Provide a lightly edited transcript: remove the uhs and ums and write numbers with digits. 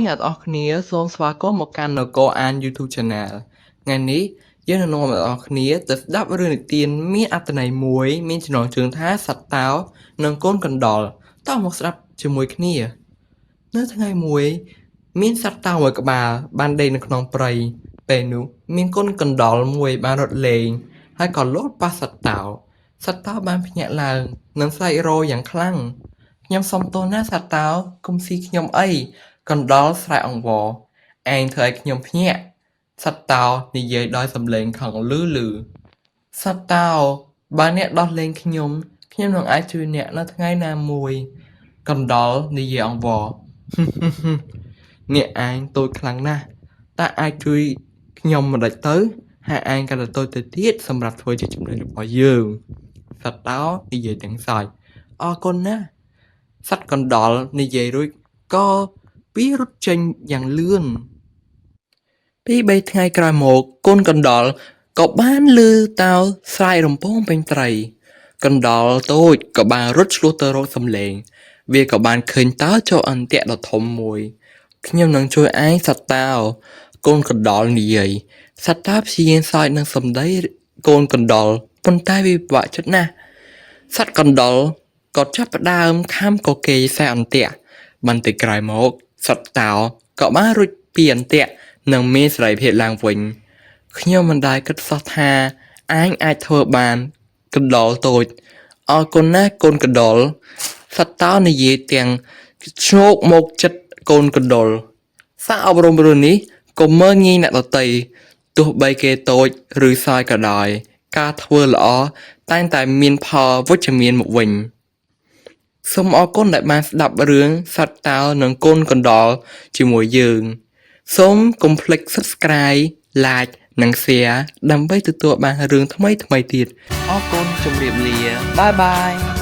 អ្នកទាំងអស់គ្នាសូមស្វាគមន៍មកកាន់នគរអាន YouTube Channel ថ្ងៃនេះយើងនឹងនាំអ្នកទាំងអស់គ្នាទៅស្ដាប់រឿងនិទានមានអត្ថន័យមួយមានចំណងជើងថាសត្វតោនិងកូនកណ្ដុរតោះមកស្ដាប់ជាមួយគ្នានៅថ្ងៃមួយមានសត្វតោមួយក្បាលបានដេកនៅក្នុងព្រៃពេលនោះមានកូនកណ្ដុរមួយបានរត់លេងហើយក៏លោតប៉ះសត្វតោបានភ្ញាក់ឡើងនិងស្រែករយ៉ាងខ្លាំងខ្ញុំសុំទោសណាសត្វតោកុំស៊ីខ្ញុំអីកណ្ដុរស្រែកអង្វរឯងធ្វើឲ្យខ្ញុំភ្ញាក់សត្វតោនិយាយដោយសំឡេងខឹងលឺសត្វតោបើអ្នកដោះលែងខ្ញុំនឹងអាចជួយអ្នកនៅថ្ងៃណាមួយកណ្ដុរនិយាយអង្វរអ្នកឯងតូចខ្លាំងណាស់តើអាចជួយខ្ញុំមិនដេចទៅហើយឯងកាន់តែតូចទៅទៀតសម្រាប់ធ្វើជាចំណេញរបស់យើងសត្វតោនិយាយទាំងសោយអរគុណណាស់សត្វកណ្ដុរនិយាយរួចក៏វារត់ចេញយ៉ាងលឿនពី3ថ្ងៃក្រោយមកកូនកណ្ដុរក៏បានឮតោស្រែករំពងពេញត្រីកណ្ដុរតូចក៏បានរត់ឆ្លោះទៅរកសំឡេងវាក៏បានឃើញតោចូលអន្ទាក់ដ៏ធំមួយខ្ញុំនឹងជួយឯងសត្វតោកូនកណ្ដុរនិយាយសត្វតោព្យាយាមសើចនឹងសម្ដីកូនកណ្ដុរប៉ុន្តែវាពិបាកចិត្តណាស់សត្វកណ្ដុរក៏ចាប់ផ្ដើមខាំកកេរខ្សែអន្ទាក់បន្តិចក្រោយមកសត្វតោក៏បានរួចពីអន្ទាក់និងមានសេរីភាពឡើងវិញខ្ញុំមិនដែលគិតសោះថាអញអាចធ្វើបានកណ្ដុរតូចអរគុណណាស់កូនកណ្ដុរសត្វតោនិយាយទាំងឈ្ងោកមកចិត្តកូនកណ្ដុរសារអប់រំរឿងនេះកុំមើលងាយអ្នកដទៃទោះបីគេតូចឬសើចក៏ដោយការធ្វើល្អតែងតែមានផលវិជ្ជមានមកវិញសូមអរគុណដែលបានស្ដាប់រឿងសត្វតោនិងកូនកណ្ដុរជាមួយយើងសូមកុំភ្លេច Subscribe Like និង Share ដើម្បីទទួលបានរឿងថ្មីៗទៀតអរគុណជម្រាបលាបាយបាយ